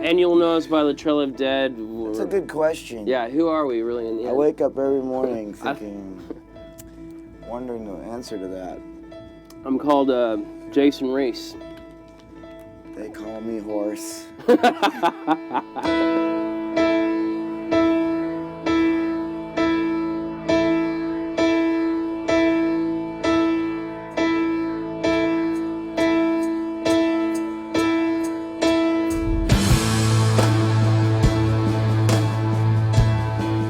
And you'll know us by the Trail of Dead. That's a good question. Yeah, who are we really in the end? I wake up every morning thinking, wondering the answer to that. I'm called Jason Reese. They call me Horse.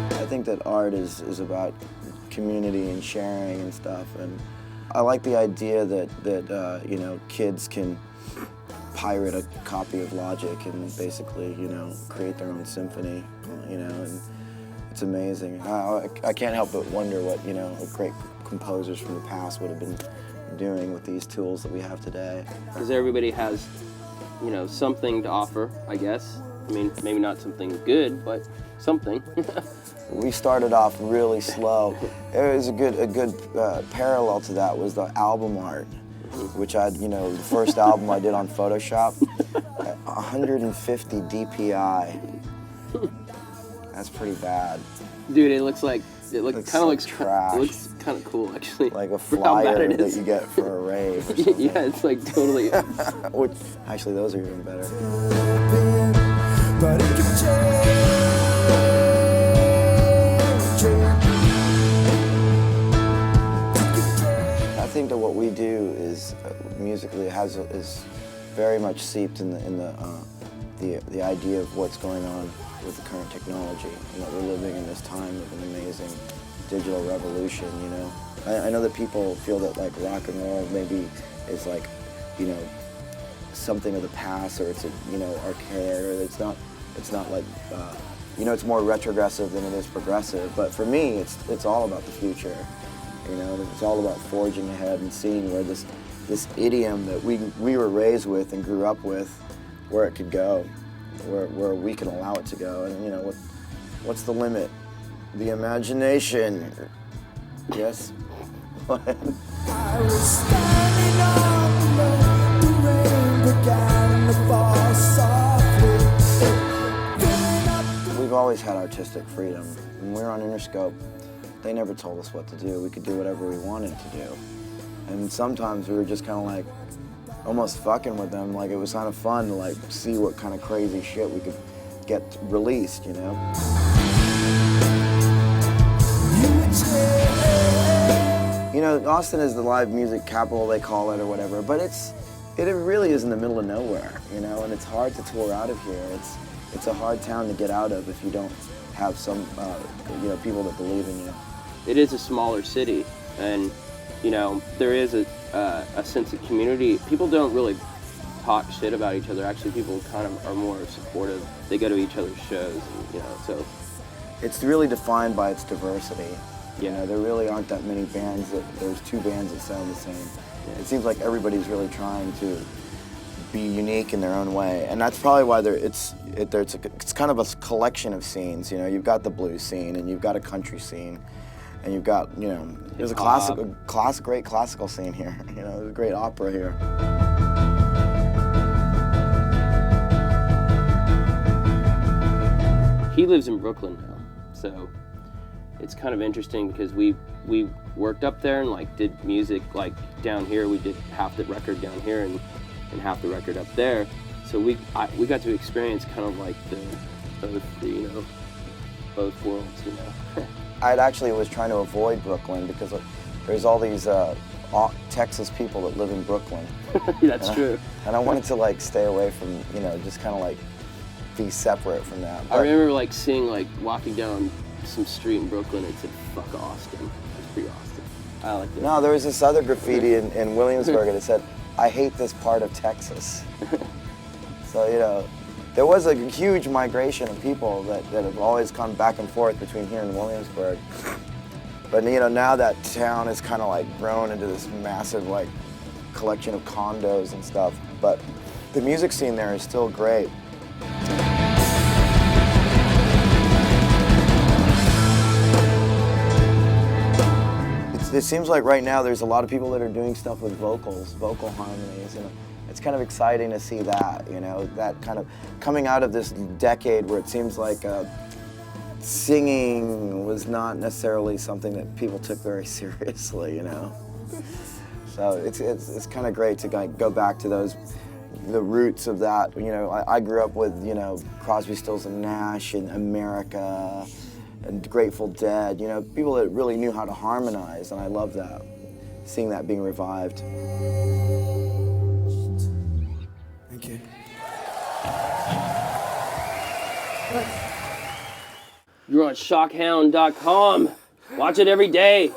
I think that art is about community and sharing and stuff, and I like the idea that you know, kids can pirate a copy of Logic and basically, you know, create their own symphony, you know, and it's amazing. I can't help but wonder what, you know, great composers from the past would have been doing with these tools that we have today. Because everybody has, you know, something to offer, I guess. I mean, maybe not something good, but something. We started off really slow. There was a good parallel to that was the album art, which you know, the first album I did on Photoshop, 150 DPI. That's pretty bad. Dude, it looks kind of looks trash. It looks kind of cool, actually. Like a flyer that you get for a rave or something. Yeah, it's like totally. Which, actually, those are even better. But it can change. I think that what we do is musically is very much seeped in the idea of what's going on with the current technology. You know, we're living in this time of an amazing digital revolution. You know, I know that people feel that like rock and roll maybe is like, you know, something of the past, or it's a, you know, archaic, or it's not like you know, it's more retrogressive than it is progressive. But for me, it's all about the future. You know, it's all about forging ahead and seeing where this idiom that we were raised with and grew up with, where it could go, where we can allow it to go. And you know, what's the limit? The imagination. Yes. I was standing on the rain began to fall softly. We've always had artistic freedom. When we were on Interscope, they never told us what to do. We could do whatever we wanted to do. And sometimes we were just kind of like almost fucking with them. Like it was kind of fun to like see what kind of crazy shit we could get released, you know? You know, Austin is the live music capital, they call it, or whatever, but it really is in the middle of nowhere, you know, and it's hard to tour out of here. It's a hard town to get out of if you don't have some, you know, people that believe in you. It is a smaller city, and you know, there is a sense of community. People don't really talk shit about each other. Actually, people kind of are more supportive. They go to each other's shows, and, you know, so. It's really defined by its diversity. Yeah. You know, there really aren't that many bands there's two bands that sound the same. Yeah. It seems like everybody's really trying to be unique in their own way, and that's probably why it's kind of a collection of scenes. You know, you've got the blues scene, and you've got a country scene, and you've got, you know, there's a great classical scene here. You know, there's a great opera here. He lives in Brooklyn now, so it's kind of interesting because we worked up there and like did music like down here. We did half the record down here and half the record up there. So we got to experience kind of like both worlds, you know. I actually was trying to avoid Brooklyn because there's all these Texas people that live in Brooklyn. That's true. And I wanted to like stay away from, you know, just kind of like be separate from that. But I remember like seeing, like walking down some street in Brooklyn and it said, "Fuck Austin." That's pretty Austin. I like that. No, there was this other graffiti in Williamsburg and it said, "I hate this part of Texas." So, you know, there was a huge migration of people that have always come back and forth between here and Williamsburg. But, you know, now that town is kind of like grown into this massive like collection of condos and stuff. But the music scene there is still great. It seems like right now there's a lot of people that are doing stuff with vocal harmonies, and it's kind of exciting to see that, you know, that kind of coming out of this decade where it seems like singing was not necessarily something that people took very seriously, you know. So it's kind of great to go back to the roots of that. You know, I grew up with, you know, Crosby, Stills and Nash and America and Grateful Dead, you know, people that really knew how to harmonize, and I love that, seeing that being revived. Thank you. You're on ShockHound.com. Watch it every day.